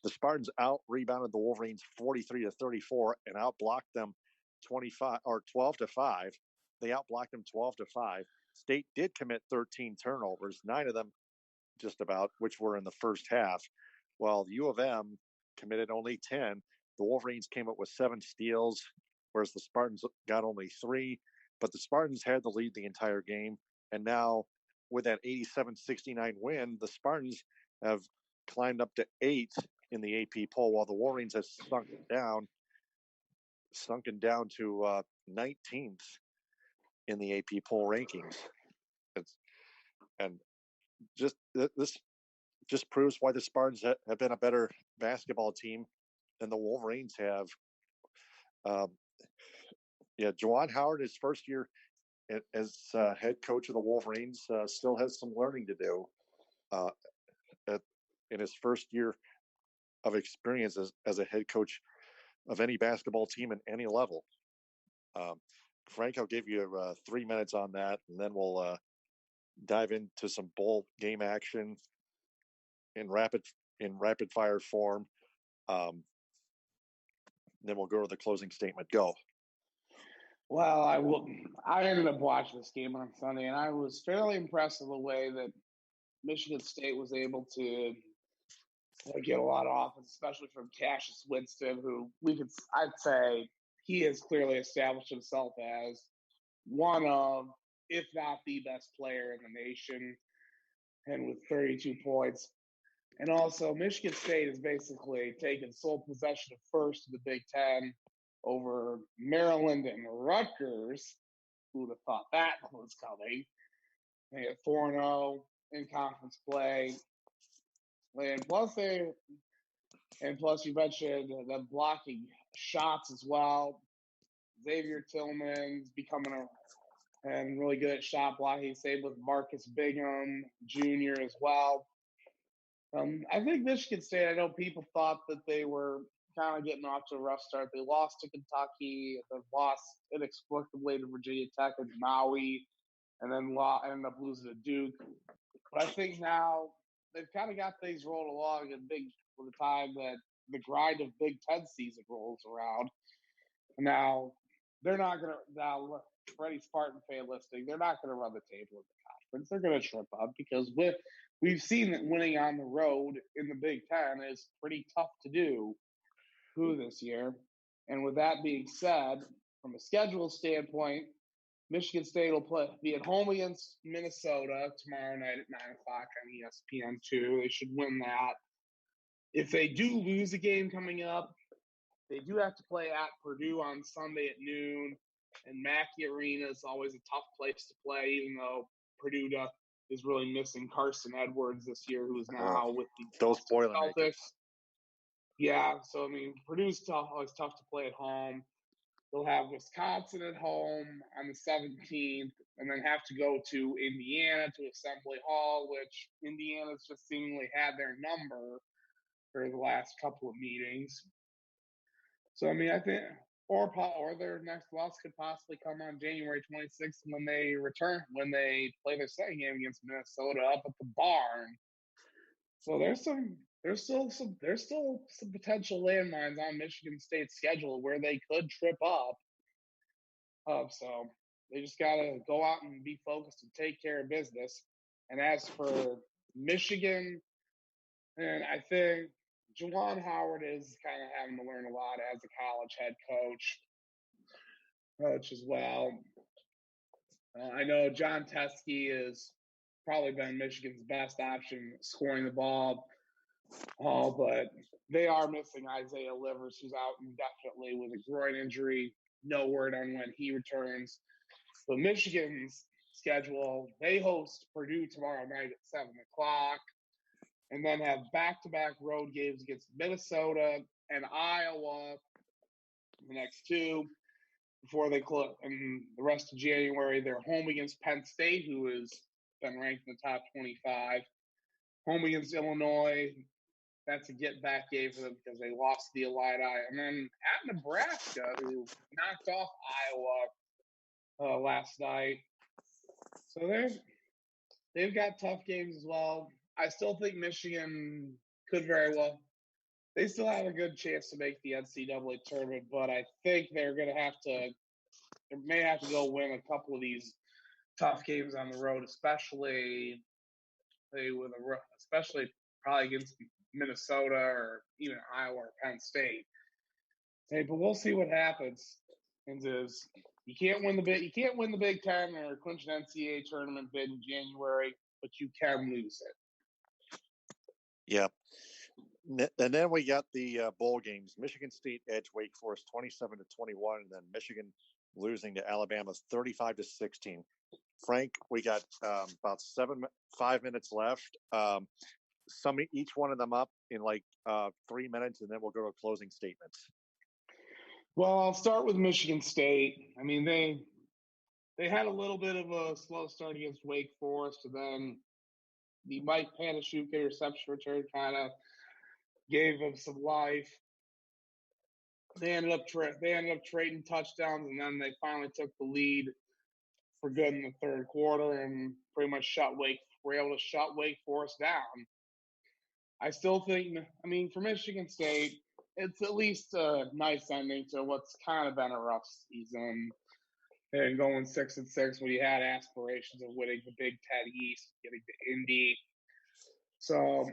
The Spartans out-rebounded the Wolverines 43-34 and outblocked them 12-5. They outblocked them 12-5. State did commit 13 turnovers, 9 of them just about, which were in the first half, while U of M committed only 10. The Wolverines came up with 7 steals, whereas the Spartans got only 3. But the Spartans had the lead the entire game. And now, with that 87-69 win, the Spartans have climbed up to 8 in the AP poll, while the Wolverines have sunk down sunken down to 19th in the AP poll rankings. This just proves why the Spartans have been a better basketball team than the Wolverines have. Juwan Howard, his first year as head coach of the Wolverines, still has some learning to do in his first year of experience as a head coach of any basketball team at any level. Frank, I'll give you 3 minutes on that, and then we'll dive into some bowl game action in rapid fire form. Then we'll go to the closing statement. Go. Well, I ended up watching this game on Sunday, and I was fairly impressed with the way that Michigan State was able to get a lot of offense, especially from Cassius Winston, who I'd say he has clearly established himself as one of, if not the best player in the nation, and with 32 points. And also, Michigan State has basically taken sole possession of first in the Big Ten over Maryland and Rutgers. Who would have thought that was coming? They had 4-0 in conference play. And plus you mentioned them blocking shots as well. Xavier Tillman's becoming and really good at shot blocking. Same with Marcus Bingham Jr. as well. I think Michigan State, I know people thought that they were kind of getting off to a rough start. They lost to Kentucky, then lost inexplicably to Virginia Tech and Maui, and then ended up losing to Duke. But I think now they've kind of got things rolled along with the time that the grind of Big Ten season rolls around. Now, they're not going to – for any Spartan fan listening, they're not going to run the table in the conference. They're going to trip up because we've seen that winning on the road in the Big Ten is pretty tough to do this year. And with that being said, from a schedule standpoint, Michigan State will be at home against Minnesota tomorrow night at 9 o'clock on ESPN2. They should win that. If they do lose a game coming up, they do have to play at Purdue on Sunday at noon. And Mackey Arena is always a tough place to play, even though Purdue is really missing Carson Edwards this year, who is now with the those Celtics. Yeah, so, I mean, Purdue's always tough to play at home. They'll have Wisconsin at home on the 17th, and then have to go to Indiana to Assembly Hall, which Indiana's just seemingly had their number for the last couple of meetings. So, I mean, I think or their next loss could possibly come on January 26th when they play their second game against Minnesota up at the Barn. So there's still some potential landmines on Michigan State's schedule where they could trip up. So they just gotta go out and be focused and take care of business. And as for Michigan, and I think Juwan Howard is kind of having to learn a lot as a college head coach as well. I know John Teskey has probably been Michigan's best option scoring the ball, but they are missing Isaiah Livers, who's out indefinitely with a groin injury. No word on when he returns. So Michigan's schedule, they host Purdue tomorrow night at 7 o'clock. And then have back-to-back road games against Minnesota and Iowa, the next two, before they close. And the rest of January, they're home against Penn State, who has been ranked in the top 25. Home against Illinois, that's a get-back game for them because they lost the Illini. And then at Nebraska, who knocked off Iowa last night. So they've got tough games as well. I still think Michigan could very well. They still have a good chance to make the NCAA tournament, but I think they may have to go win a couple of these tough games on the road, especially probably against Minnesota or even Iowa or Penn State. Hey, but we'll see what happens. And you can't win the Big Ten or clinch an NCAA tournament bid in January, but you can lose it. Yeah. And then we got the bowl games. Michigan State edged Wake Forest 27-21, and then Michigan losing to Alabama 35-16. Frank, we got about 5 minutes left. Sum each one of them up in like 3 minutes, and then we'll go to closing statements. Well, I'll start with Michigan State. I mean, they had a little bit of a slow start against Wake Forest, and then the Mike Panashuk interception return kind of gave them some life. They ended up trading touchdowns, and then they finally took the lead for good in the third quarter and pretty much were able to shut Wake Forest down. I still think, I mean, for Michigan State, it's at least a nice ending to what's kind of been a rough season. And going 6-6 when you had aspirations of winning the Big Ten East, getting to Indy. So,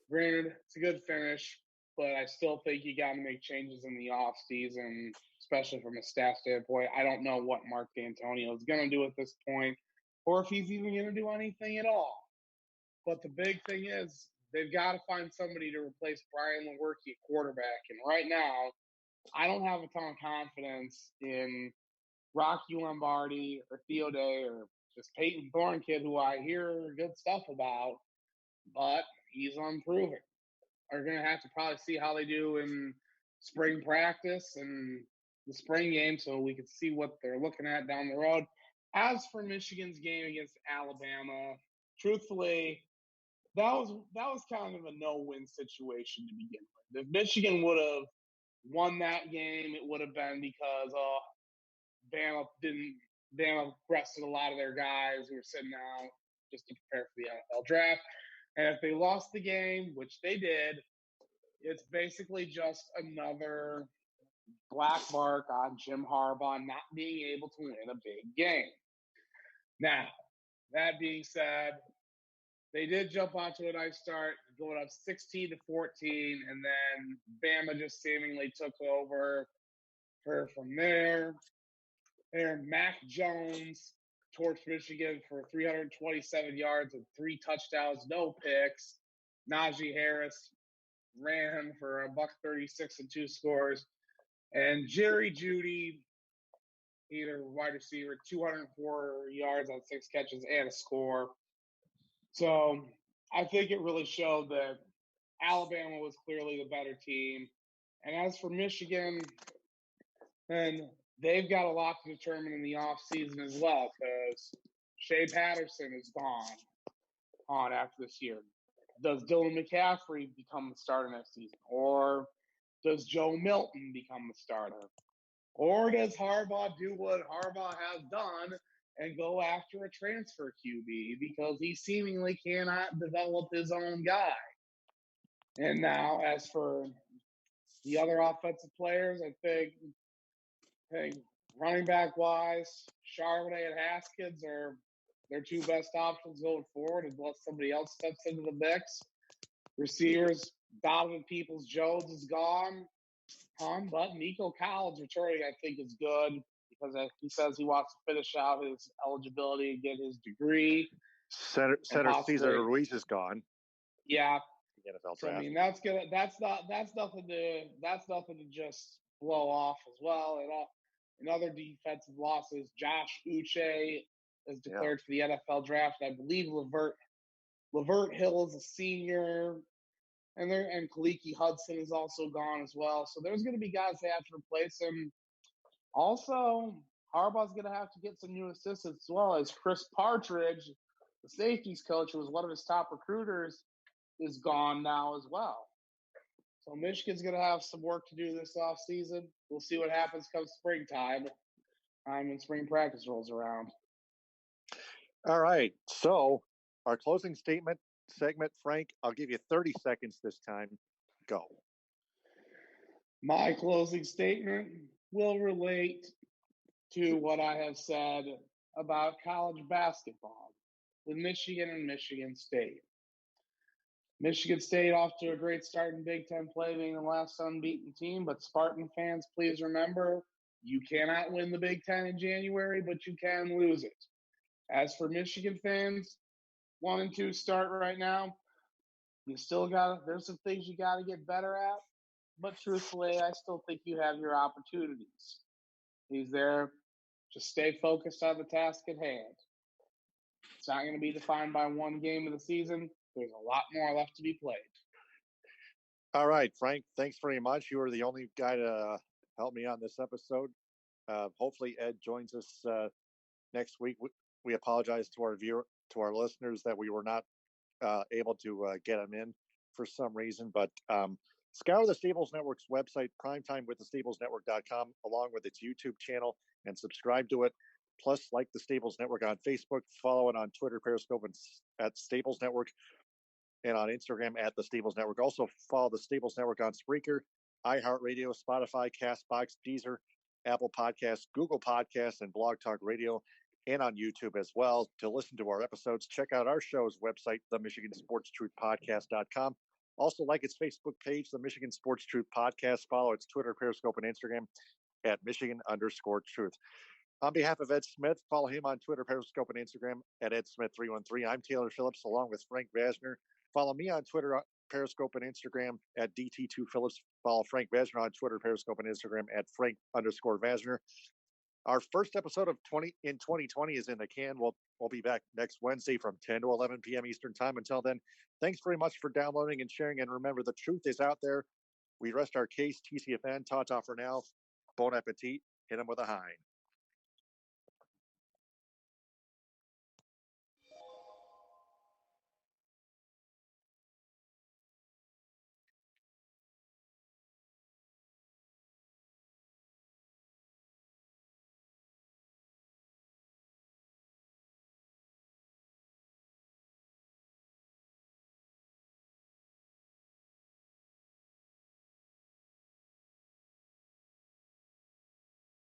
granted, it's a good finish, but I still think you got to make changes in the offseason, especially from a staff standpoint. I don't know what Mark D'Antonio is going to do at this point, or if he's even going to do anything at all. But the big thing is they've got to find somebody to replace Brian Lewerke at quarterback. And right now, I don't have a ton of confidence in Rocky Lombardi or Theo Day or just Peyton Thornkid, who I hear good stuff about, but he's unproven. Are going to have to probably see how they do in spring practice and the spring game so we can see what they're looking at down the road. As for Michigan's game against Alabama, truthfully, that was kind of a no-win situation to begin with. If Michigan would have won that game, it would have been because Bama rested a lot of their guys who were sitting out just to prepare for the NFL draft. And if they lost the game, which they did, it's basically just another black mark on Jim Harbaugh not being able to win a big game. Now, that being said, they did jump onto a nice start, going up 16-14, and then Bama just seemingly took over from there. And Mac Jones torched Michigan for 327 yards and 3 touchdowns, no picks. Najee Harris ran for $136 and 2 scores. And Jerry Jeudy, either wide receiver, 204 yards on 6 catches and a score. So I think it really showed that Alabama was clearly the better team. And as for Michigan, then they've got a lot to determine in the offseason as well, because Shea Patterson is gone after this year. Does Dylan McCaffrey become the starter next season? Or does Joe Milton become the starter? Or does Harbaugh do what Harbaugh has done and go after a transfer QB because he seemingly cannot develop his own guy? And now, as for the other offensive players, I think running back wise, Charbonnet and Haskins are their 2 best options going forward unless somebody else steps into the mix. Receivers, Donovan Peoples-Jones is gone. But Nico Collins returning, I think, is good because he says he wants to finish out his eligibility and get his degree. Center Cesar Ruiz is gone. Yeah. NFL so, draft. I mean, that's nothing to just blow off as well. In other defensive losses, Josh Uche is declared for the NFL draft. I believe Lavert Hill is a senior. And Kaliki Hudson is also gone as well. So there's going to be guys they have to replace him. Also, Harbaugh's going to have to get some new assistants as well, as Chris Partridge, the safeties coach, who was one of his top recruiters, is gone now as well. So Michigan's going to have some work to do this offseason. We'll see what happens come springtime when spring practice rolls around. All right. So our closing segment, Frank, I'll give you 30 seconds this time. Go. My closing statement will relate to what I have said about college basketball with Michigan and Michigan State. Michigan State off to a great start in Big Ten play, being the last unbeaten team. But Spartan fans, please remember, you cannot win the Big Ten in January, but you can lose it. As for Michigan fans, 1-2 start right now. There's some things you got to get better at. But truthfully, I still think you have your opportunities. He's there. Just stay focused on the task at hand. It's not going to be defined by one game of the season. There's a lot more left to be played. All right, Frank, thanks very much. You were the only guy to help me on this episode. Hopefully Ed joins us next week. We apologize to our listeners that we were not able to get him in for some reason, but scour the Stables Network's website, primetimewiththestablesnetwork.com, along with its YouTube channel, and subscribe to it. Plus, like the Stables Network on Facebook, follow it on Twitter, Periscope, and at Stables Network, and on Instagram at the Stables Network. Also, follow the Stables Network on Spreaker, iHeartRadio, Spotify, CastBox, Deezer, Apple Podcasts, Google Podcasts, and Blog Talk Radio, and on YouTube as well. To listen to our episodes, check out our show's website, the MichiganSportsTruthPodcast.com. Also, like its Facebook page, the Michigan Sports Truth Podcast. Follow its Twitter, Periscope, and Instagram at Michigan_Truth. On behalf of Ed Smith, follow him on Twitter, Periscope, and Instagram at EdSmith313. I'm Taylor Phillips, along with Frank Vajcner. Follow me on Twitter, Periscope, and Instagram at DT2Phillips. Follow Frank Vajcner on Twitter, Periscope, and Instagram at Frank_Vajcner. Our first episode of 2020 is in the can. We'll be back next Wednesday from 10 to 11 p.m. Eastern Time. Until then, thanks very much for downloading and sharing. And remember, the truth is out there. We rest our case. TCFN, ta-ta for now. Bon appetit. Hit him with a hind.